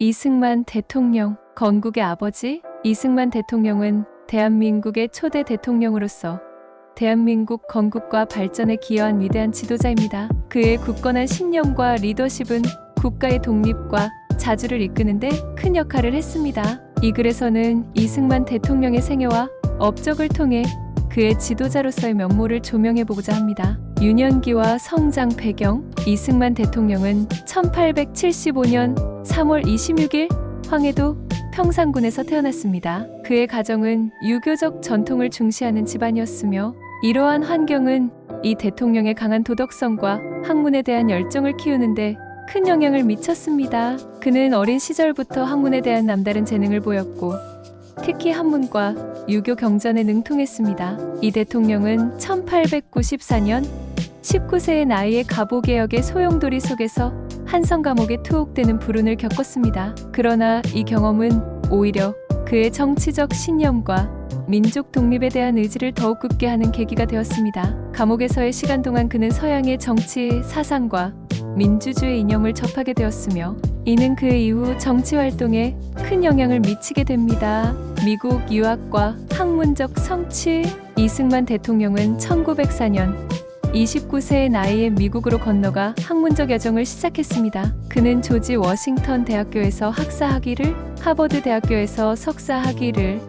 이승만 대통령, 건국의 아버지. 이승만 대통령은 대한민국의 초대 대통령으로서 대한민국 건국과 발전에 기여한 위대한 지도자입니다. 그의 굳건한 신념과 리더십은 국가의 독립과 자주를 이끄는데 큰 역할을 했습니다. 이 글에서는 이승만 대통령의 생애와 업적을 통해 그의 지도자로서의 면모를 조명해보고자 합니다. 유년기와 성장 배경. 이승만 대통령은 1875년 3월 26일 황해도 평산군에서 태어났습니다. 그의 가정은 유교적 전통을 중시하는 집안이었으며 이러한 환경은 이 대통령의 강한 도덕성과 학문에 대한 열정을 키우는데 큰 영향을 미쳤습니다. 그는 어린 시절부터 학문에 대한 남다른 재능을 보였고 특히 한문과 유교 경전에 능통했습니다. 이 대통령은 1894년 19세의 나이에 가보개혁의 소용돌이 속에서 한성 감옥에 투옥되는 불운을 겪었습니다. 그러나 이 경험은 오히려 그의 정치적 신념과 민족 독립에 대한 의지를 더욱 굳게 하는 계기가 되었습니다. 감옥에서의 시간 동안 그는 서양의 정치, 사상과 민주주의 이념을 접하게 되었으며 이는 그 이후 정치 활동에 큰 영향을 미치게 됩니다. 미국 유학과 학문적 성취. 이승만 대통령은 1904년 29세의 나이에 미국으로 건너가 학문적 여정을 시작했습니다. 그는 조지 워싱턴 대학교에서 학사 학위를, 하버드 대학교에서 석사 학위를,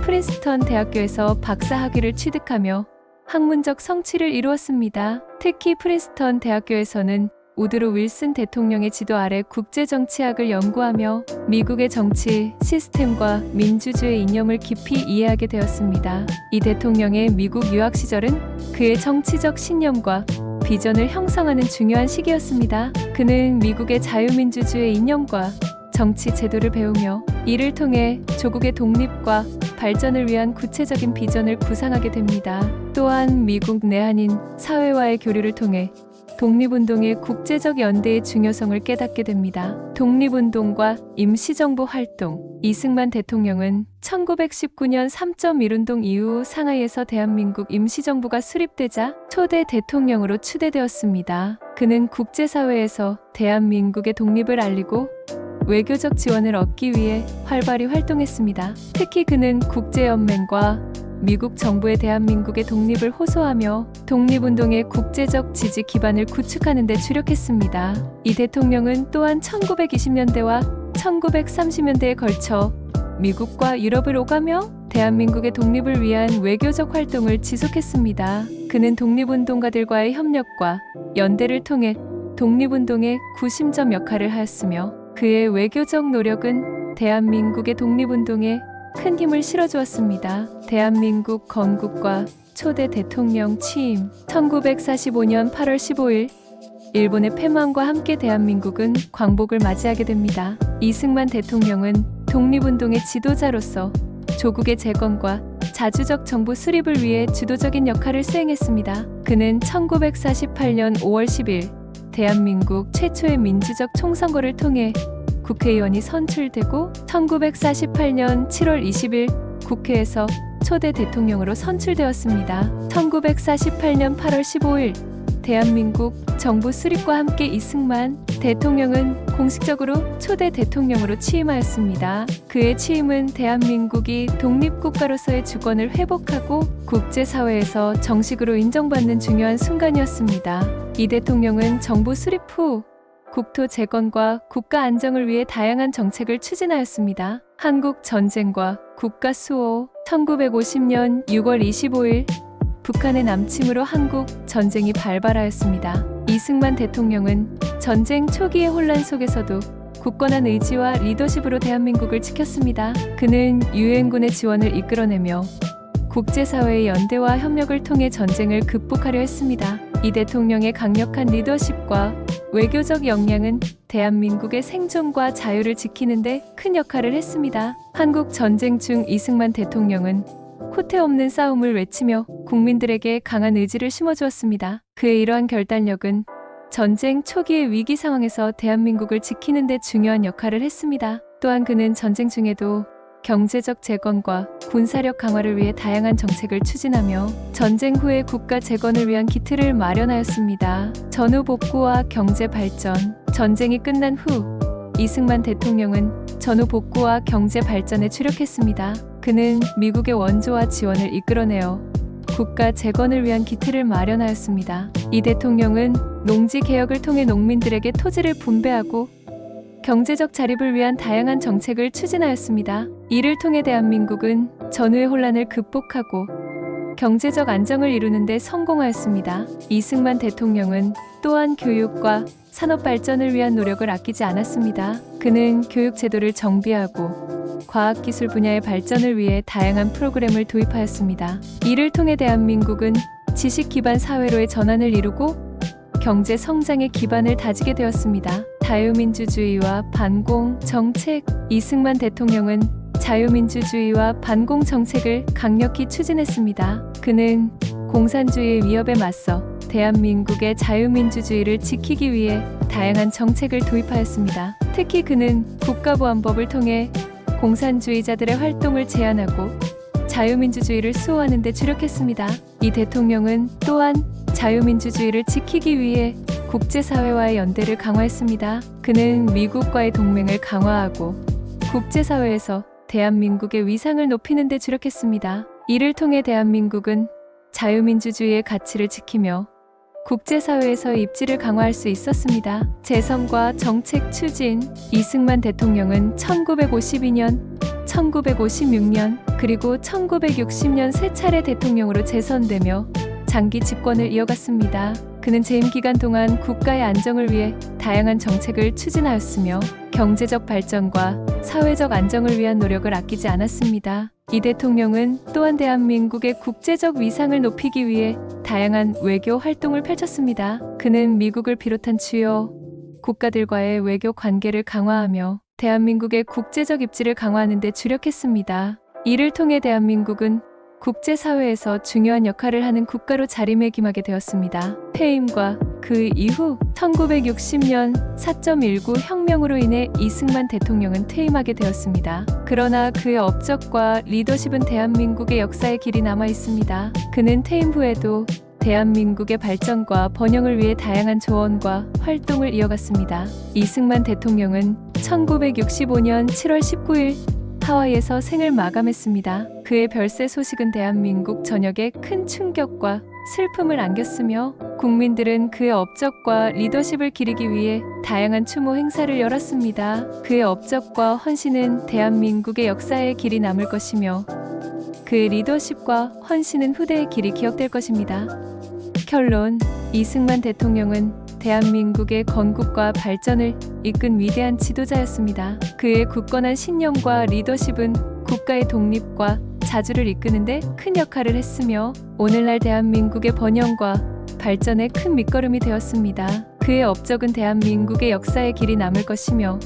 프린스턴 대학교에서 박사 학위를 취득하며 학문적 성취를 이루었습니다. 특히 프린스턴 대학교에서는 우드로 윌슨 대통령의 지도 아래 국제정치학을 연구하며 미국의 정치, 시스템과 민주주의 이념을 깊이 이해하게 되었습니다. 이 대통령의 미국 유학 시절은 그의 정치적 신념과 비전을 형성하는 중요한 시기였습니다. 그는 미국의 자유민주주의 이념과 정치 제도를 배우며 이를 통해 조국의 독립과 발전을 위한 구체적인 비전을 구상하게 됩니다. 또한 미국 내한인 사회와의 교류를 통해 독립운동의 국제적 연대의 중요성을 깨닫게 됩니다. 독립운동과 임시정부 활동. 이승만 대통령은 1919년 3.1운동 이후 상하이에서 대한민국 임시정부가 수립되자 초대 대통령으로 추대되었습니다. 그는 국제사회에서 대한민국의 독립을 알리고 외교적 지원을 얻기 위해 활발히 활동했습니다. 특히 그는 국제연맹과 미국 정부의 대한민국의 독립을 호소하며 독립운동의 국제적 지지 기반을 구축하는 데 주력했습니다. 이 대통령은 또한 1920년대와 1930년대에 걸쳐 미국과 유럽을 오가며 대한민국의 독립을 위한 외교적 활동을 지속했습니다. 그는 독립운동가들과의 협력과 연대를 통해 독립운동의 구심점 역할을 하였으며 그의 외교적 노력은 대한민국의 독립운동에 큰 힘을 실어주었습니다. 대한민국 건국과 초대 대통령 취임. 1945년 8월 15일 일본의 패망과 함께 대한민국은 광복을 맞이하게 됩니다. 이승만 대통령은 독립운동의 지도자로서 조국의 재건과 자주적 정부 수립을 위해 주도적인 역할을 수행했습니다. 그는 1948년 5월 10일 대한민국 최초의 민주적 총선거를 통해 국회의원이 선출되고 1948년 7월 20일 국회에서 초대 대통령으로 선출되었습니다. 1948년 8월 15일 대한민국 정부 수립과 함께 이승만 대통령은 공식적으로 초대 대통령으로 취임하였습니다. 그의 취임은 대한민국이 독립국가로서의 주권을 회복하고 국제사회에서 정식으로 인정받는 중요한 순간이었습니다. 이 대통령은 정부 수립 후 국토 재건과 국가 안정을 위해 다양한 정책을 추진하였습니다. 한국 전쟁과 국가 수호. 1950년 6월 25일 북한의 남침으로 한국 전쟁이 발발하였습니다. 이승만 대통령은 전쟁 초기의 혼란 속에서도 굳건한 의지와 리더십으로 대한민국을 지켰습니다. 그는 유엔군의 지원을 이끌어내며 국제사회의 연대와 협력을 통해 전쟁을 극복하려 했습니다. 이 대통령의 강력한 리더십과 외교적 역량은 대한민국의 생존과 자유를 지키는 데 큰 역할을 했습니다. 한국 전쟁 중 이승만 대통령은 후퇴 없는 싸움을 외치며 국민들에게 강한 의지를 심어주었습니다. 그의 이러한 결단력은 전쟁 초기의 위기 상황에서 대한민국을 지키는 데 중요한 역할을 했습니다. 또한 그는 전쟁 중에도 경제적 재건과 군사력 강화를 위해 다양한 정책을 추진하며 전쟁 후의 국가 재건을 위한 기틀을 마련하였습니다. 전후 복구와 경제 발전. 전쟁이 끝난 후 이승만 대통령은 전후 복구와 경제 발전에 주력했습니다. 그는 미국의 원조와 지원을 이끌어내어 국가 재건을 위한 기틀을 마련하였습니다. 이 대통령은 농지 개혁을 통해 농민들에게 토지를 분배하고 경제적 자립을 위한 다양한 정책을 추진하였습니다. 이를 통해 대한민국은 전후의 혼란을 극복하고 경제적 안정을 이루는 데 성공하였습니다. 이승만 대통령은 또한 교육과 산업 발전을 위한 노력을 아끼지 않았습니다. 그는 교육 제도를 정비하고 과학기술 분야의 발전을 위해 다양한 프로그램을 도입하였습니다. 이를 통해 대한민국은 지식 기반 사회로의 전환을 이루고 경제 성장의 기반을 다지게 되었습니다. 자유민주주의와 반공 정책. 이승만 대통령은 자유민주주의와 반공 정책을 강력히 추진했습니다. 그는 공산주의의 위협에 맞서 대한민국의 자유민주주의를 지키기 위해 다양한 정책을 도입하였습니다. 특히 그는 국가보안법을 통해 공산주의자들의 활동을 제한하고 자유민주주의를 수호하는 데 주력했습니다. 이 대통령은 또한 자유민주주의를 지키기 위해 국제사회와의 연대를 강화했습니다. 그는 미국과의 동맹을 강화하고 국제사회에서 대한민국의 위상을 높이는 데 주력했습니다. 이를 통해 대한민국은 자유민주주의의 가치를 지키며 국제사회에서의 입지를 강화할 수 있었습니다. 재선과 정책 추진. 이승만 대통령은 1952년, 1956년, 그리고 1960년 세 차례 대통령으로 재선되며 장기 집권을 이어갔습니다. 그는 재임 기간 동안 국가의 안정을 위해 다양한 정책을 추진하였으며 경제적 발전과 사회적 안정을 위한 노력을 아끼지 않았습니다. 이 대통령은 또한 대한민국의 국제적 위상을 높이기 위해 다양한 외교 활동을 펼쳤습니다. 그는 미국을 비롯한 주요 국가들과의 외교 관계를 강화하며 대한민국의 국제적 입지를 강화하는 데 주력했습니다. 이를 통해 대한민국은 국제사회에서 중요한 역할을 하는 국가로 자리매김하게 되었습니다. 퇴임과 그 이후 1960년 4.19 혁명으로 인해 이승만 대통령은 퇴임하게 되었습니다. 그러나 그의 업적과 리더십은 대한민국의 역사에 길이 남아 있습니다. 그는 퇴임 후에도 대한민국의 발전과 번영을 위해 다양한 조언과 활동을 이어갔습니다. 이승만 대통령은 1965년 7월 19일 하와이에서 생을 마감했습니다. 그의 별세 소식은 대한민국 전역에 큰 충격과 슬픔을 안겼으며 국민들은 그의 업적과 리더십을 기리기 위해 다양한 추모 행사를 열었습니다. 그의 업적과 헌신은 대한민국의 역사에 길이 남을 것이며 그의 리더십과 헌신은 후대의 길이 기억될 것입니다. 결론. 이승만 대통령은 대한민국의 건국과 발전을 이끈 위대한 지도자였습니다. 그의 굳건한 신념과 리더십은 국가의 독립과 자주를 이끄는 데 큰 역할을 했으며 오늘날 대한민국의 번영과 발전에 큰 밑거름이 되었습니다. 그의 업적은 대한민국의 역사에 길이 남을 것이며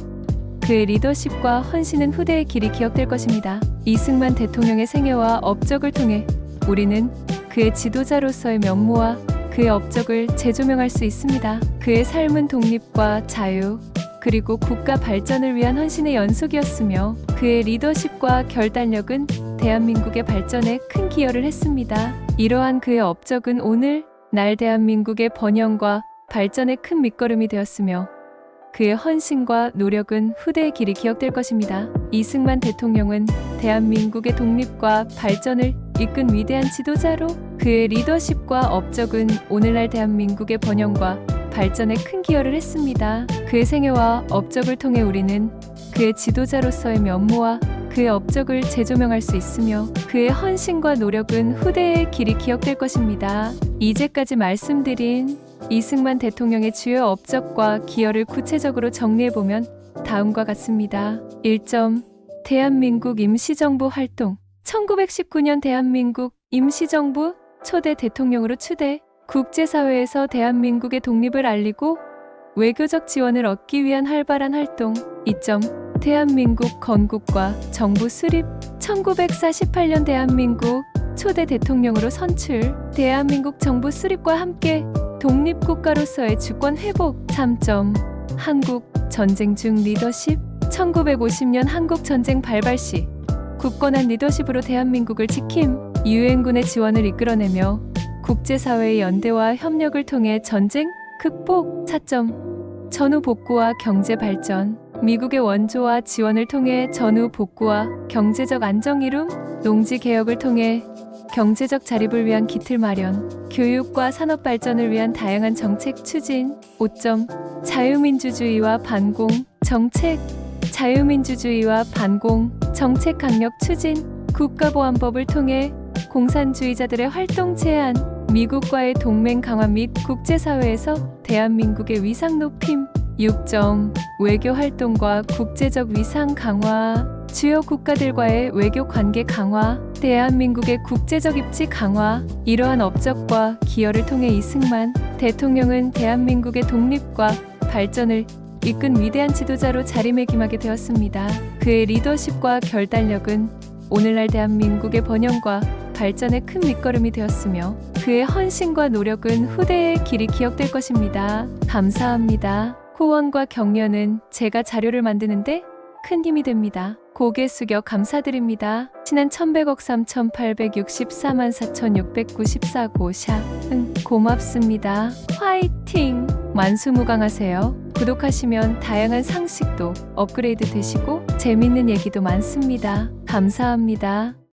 그의 리더십과 헌신은 후대의 길이 기억될 것입니다. 이승만 대통령의 생애와 업적을 통해 우리는 그의 지도자로서의 면모와 그의 업적을 재조명할 수 있습니다. 그의 삶은 독립과 자유, 그리고 국가 발전을 위한 헌신의 연속이었으며 그의 리더십과 결단력은 대한민국의 발전에 큰 기여를 했습니다. 이러한 그의 업적은 오늘 날 대한민국의 번영과 발전에 큰 밑거름이 되었으며 그의 헌신과 노력은 후대의 길이 기억될 것입니다. 이승만 대통령은 대한민국의 독립과 발전을 이끈 위대한 지도자로 그의 리더십과 업적은 오늘날 대한민국의 번영과 발전에 큰 기여를 했습니다. 그의 생애와 업적을 통해 우리는 그의 지도자로서의 면모와 그의 업적을 재조명할 수 있으며 그의 헌신과 노력은 후대의 길이 기억될 것입니다. 이제까지 말씀드린 이승만 대통령의 주요 업적과 기여를 구체적으로 정리해보면 다음과 같습니다. 1점. 대한민국 임시정부 활동. 1919년 대한민국 임시정부 초대 대통령으로 추대. 국제사회에서 대한민국의 독립을 알리고 외교적 지원을 얻기 위한 활발한 활동. 2점. 대한민국 건국과 정부 수립. 1948년 대한민국 초대 대통령으로 선출. 대한민국 정부 수립과 함께 독립국가로서의 주권 회복. 3점. 한국 전쟁 중 리더십. 1950년 한국 전쟁 발발 시 굳건한 리더십으로 대한민국을 지킴. 유엔군의 지원을 이끌어내며 국제사회의 연대와 협력을 통해 전쟁 극복. 4점. 전후 복구와 경제 발전. 미국의 원조와 지원을 통해 전후 복구와 경제적 안정 이룸, 농지 개혁을 통해 경제적 자립을 위한 기틀 마련, 교육과 산업 발전을 위한 다양한 정책 추진. 5점. 자유민주주의와 반공 정책. 자유민주주의와 반공 정책 강력 추진. 국가보안법을 통해 공산주의자들의 활동 제한, 미국과의 동맹 강화 및 국제사회에서 대한민국의 위상 높임. 6점. 외교 활동과 국제적 위상 강화. 주요 국가들과의 외교 관계 강화, 대한민국의 국제적 입지 강화. 이러한 업적과 기여를 통해 이승만 대통령은 대한민국의 독립과 발전을 이끈 위대한 지도자로 자리매김하게 되었습니다. 그의 리더십과 결단력은 오늘날 대한민국의 번영과 발전에 큰 밑거름이 되었으며, 그의 헌신과 노력은 후대에 길이 기억될 것입니다. 감사합니다. 후원과 격려는 제가 자료를 만드는데 큰 힘이 됩니다. 고개 숙여 감사드립니다. 신한 1100억 3864만 4694고 샤. 고맙습니다. 화이팅! 만수무강하세요. 구독하시면 다양한 상식도 업그레이드 되시고 재밌는 얘기도 많습니다. 감사합니다.